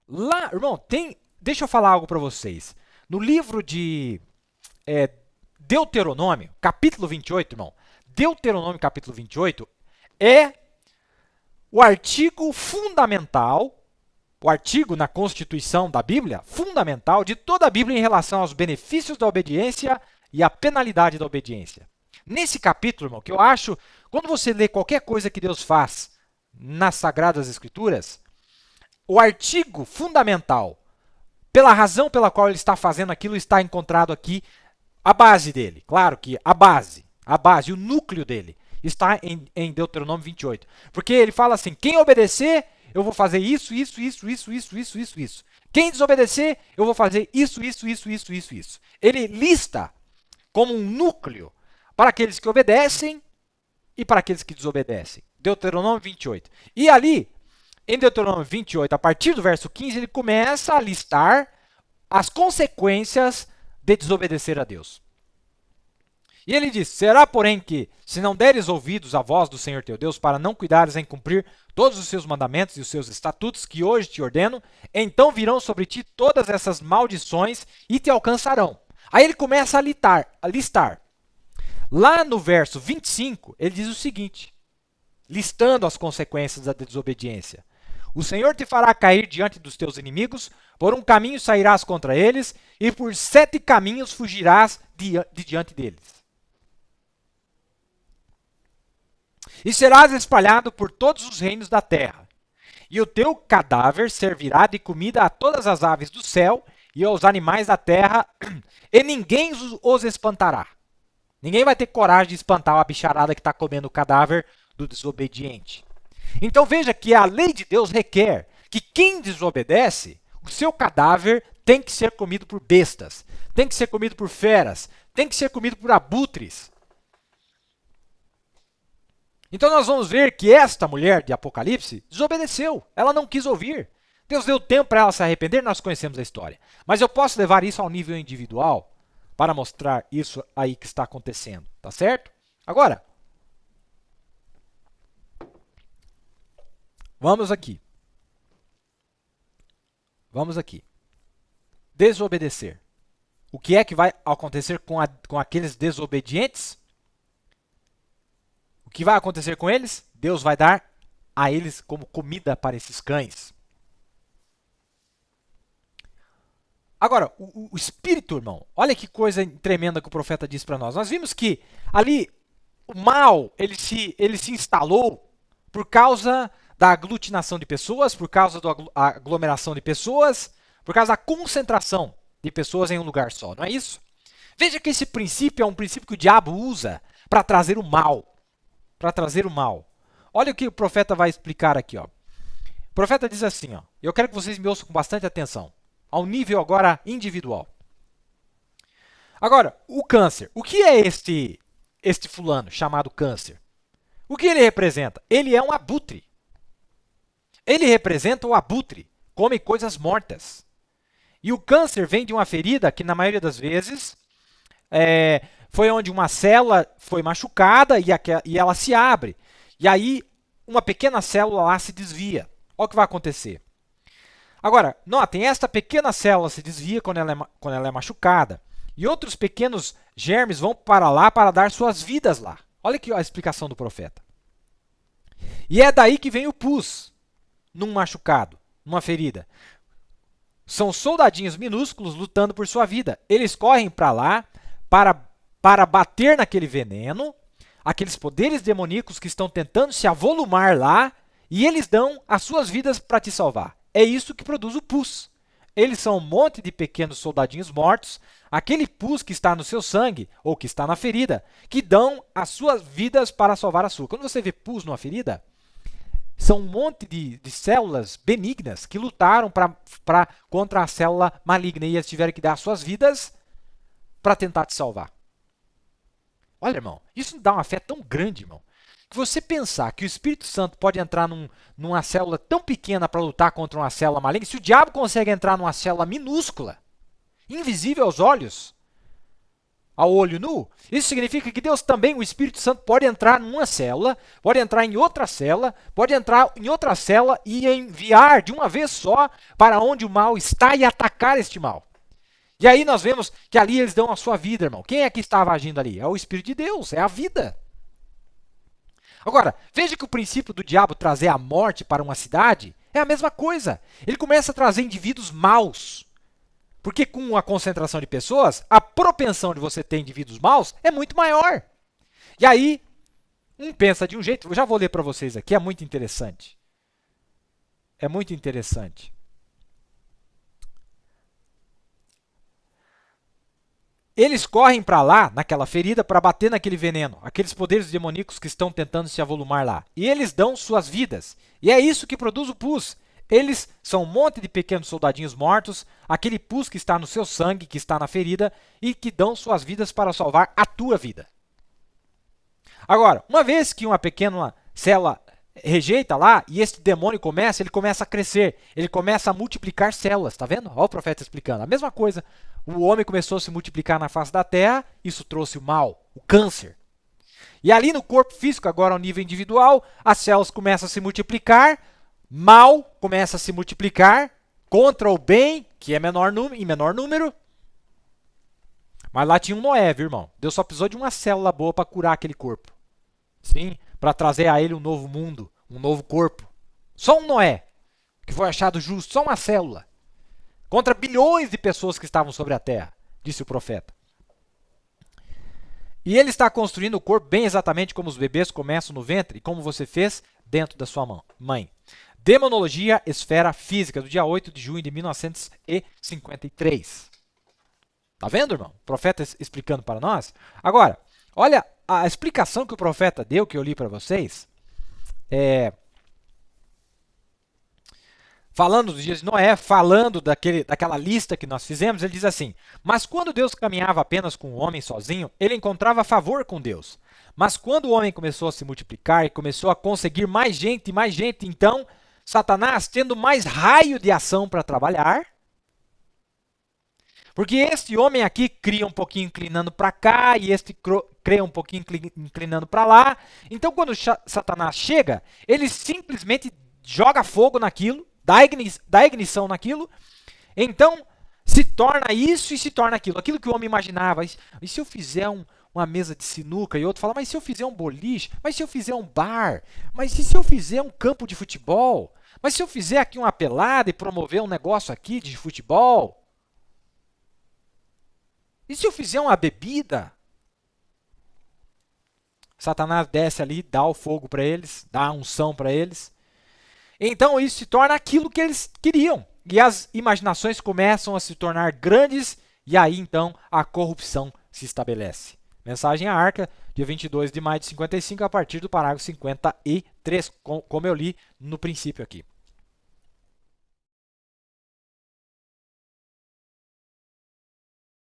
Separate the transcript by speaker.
Speaker 1: Lá, irmão, deixa eu falar algo para vocês. No livro de é, Deuteronômio, capítulo 28, irmão. Deuteronômio, capítulo 28, é o artigo fundamental, o artigo na Constituição da Bíblia, fundamental de toda a Bíblia em relação aos benefícios da obediência e a penalidade da obediência. Nesse capítulo, irmão, que eu acho, quando você lê qualquer coisa que Deus faz nas Sagradas Escrituras, o artigo fundamental, pela razão pela qual ele está fazendo aquilo, está encontrado aqui, a base dele. Claro que a base, o núcleo dele, está em Deuteronômio 28. Porque ele fala assim: quem obedecer, eu vou fazer isso, isso, isso, isso, isso, isso, isso, isso. Quem desobedecer, eu vou fazer isso, isso, isso, isso, isso, isso. Ele lista como um núcleo para aqueles que obedecem e para aqueles que desobedecem. Deuteronômio 28. E ali, em Deuteronômio 28, a partir do verso 15, ele começa a listar as consequências de desobedecer a Deus. E ele diz: será, porém, que, se não deres ouvidos à voz do Senhor teu Deus, para não cuidares em cumprir todos os seus mandamentos e os seus estatutos que hoje te ordeno, então virão sobre ti todas essas maldições e te alcançarão. Aí ele começa a listar. Lá no verso 25, ele diz o seguinte, listando as consequências da desobediência: o Senhor te fará cair diante dos teus inimigos, por um caminho sairás contra eles, e por 7 caminhos fugirás de diante deles. E serás espalhado por todos os reinos da terra. E o teu cadáver servirá de comida a todas as aves do céu e aos animais da terra, e ninguém os espantará. Ninguém vai ter coragem de espantar a bicharada que está comendo o cadáver do desobediente. Então veja que a lei de Deus requer que quem desobedece, o seu cadáver tem que ser comido por bestas, tem que ser comido por feras, tem que ser comido por abutres. Então nós vamos ver que esta mulher de Apocalipse desobedeceu, ela não quis ouvir. Deus deu tempo para ela se arrepender, nós conhecemos a história. Mas eu posso levar isso ao nível individual para mostrar isso aí que está acontecendo, tá certo? Agora, vamos aqui. Vamos aqui. Desobedecer. O que é que vai acontecer com aqueles desobedientes? O que vai acontecer com eles? Deus vai dar a eles como comida para esses cães. Agora, o espírito, irmão, olha que coisa tremenda que o profeta diz para nós. Nós vimos que ali o mal ele se instalou por causa da aglutinação de pessoas, por causa da aglomeração de pessoas, por causa da concentração de pessoas em um lugar só, não é isso? Veja que esse princípio é um princípio que o diabo usa para trazer o mal. Para trazer o mal. Olha o que o profeta vai explicar aqui. Ó. O profeta diz assim, ó, eu quero que vocês me ouçam com bastante atenção, ao nível agora individual. Agora, o câncer. O que é este fulano chamado câncer? O que ele representa? Ele é um abutre. Ele representa o abutre, come coisas mortas. E o câncer vem de uma ferida que, na maioria das vezes, foi onde uma célula foi machucada e ela se abre. E aí, uma pequena célula lá se desvia. Olha o que vai acontecer. Agora, notem, esta pequena célula se desvia quando ela é machucada. E outros pequenos germes vão para lá para dar suas vidas lá. Olha aqui a explicação do profeta. E é daí que vem o pus, num machucado, numa ferida. São soldadinhos minúsculos lutando por sua vida. Eles correm para lá para bater naquele veneno, aqueles poderes demoníacos que estão tentando se avolumar lá, e eles dão as suas vidas para te salvar. É isso que produz o pus. Eles são um monte de pequenos soldadinhos mortos, aquele pus que está no seu sangue, ou que está na ferida, que dão as suas vidas para salvar a sua. Quando você vê pus numa ferida, são um monte de células benignas que lutaram contra a célula maligna e eles tiveram que dar as suas vidas para tentar te salvar. Olha, irmão, isso dá uma fé tão grande, irmão, que você pensar que o Espírito Santo pode entrar numa célula tão pequena para lutar contra uma célula maligna, se o diabo consegue entrar numa célula minúscula, invisível aos olhos, ao olho nu, isso significa que Deus também, o Espírito Santo, pode entrar numa célula, pode entrar em outra célula, pode entrar em outra célula e enviar de uma vez só para onde o mal está e atacar este mal. E aí nós vemos que ali eles dão a sua vida, irmão. Quem é que estava agindo ali? É o Espírito de Deus, é a vida. Agora, veja que o princípio do diabo trazer a morte para uma cidade é a mesma coisa. Ele começa a trazer indivíduos maus. Porque com a concentração de pessoas, a propensão de você ter indivíduos maus é muito maior. E aí, um pensa de um jeito, eu já vou ler para vocês aqui, é muito interessante. É muito interessante. Eles correm para lá, naquela ferida, para bater naquele veneno, aqueles poderes demoníacos que estão tentando se avolumar lá. E eles dão suas vidas. E é isso que produz o pus. Eles são um monte de pequenos soldadinhos mortos, aquele pus que está no seu sangue, que está na ferida, e que dão suas vidas para salvar a tua vida. Agora, uma vez que uma pequena célula rejeita lá, e este demônio começa, ele começa a crescer, ele começa a multiplicar células, tá vendo? Olha o profeta explicando. A mesma coisa, o homem começou a se multiplicar na face da terra, isso trouxe o mal, o câncer. E ali no corpo físico, agora ao nível individual, as células começam a se multiplicar, mal começa a se multiplicar contra o bem, que é em menor número. Mas lá tinha um Noé, viu, irmão? Deus só precisou de uma célula boa para curar aquele corpo. Sim, para trazer a ele um novo mundo, um novo corpo. Só um Noé, que foi achado justo, só uma célula. Contra bilhões de pessoas que estavam sobre a terra, disse o profeta. E ele está construindo o corpo bem exatamente como os bebês começam no ventre e como você fez dentro da sua mãe. Demonologia, Esfera Física, do dia 8 de junho de 1953. Tá vendo, irmão? O profeta explicando para nós. Agora, olha a explicação que o profeta deu, que eu li para vocês. Falando dos dias de Noé, falando daquela lista que nós fizemos, ele diz assim: mas quando Deus caminhava apenas com o homem sozinho, ele encontrava favor com Deus. Mas quando o homem começou a se multiplicar e começou a conseguir mais gente, então Satanás, tendo mais raio de ação para trabalhar, porque este homem aqui cria um pouquinho inclinando para cá e este cria um pouquinho inclinando para lá. Então, quando Satanás chega, ele simplesmente joga fogo naquilo, dá ignição naquilo. Então, se torna isso e se torna aquilo. Aquilo que o homem imaginava. E se eu fizer uma mesa de sinuca? E outro fala, mas se eu fizer um boliche? Mas se eu fizer um bar? Mas se eu fizer um campo de futebol? Mas se eu fizer aqui uma pelada e promover um negócio aqui de futebol? E se eu fizer uma bebida? Satanás desce ali, dá o fogo para eles, dá a unção para eles. Então isso se torna aquilo que eles queriam. E as imaginações começam a se tornar grandes e aí então a corrupção se estabelece. Mensagem à Arca, dia 22 de maio de 55, a partir do parágrafo 53, como eu li no princípio aqui.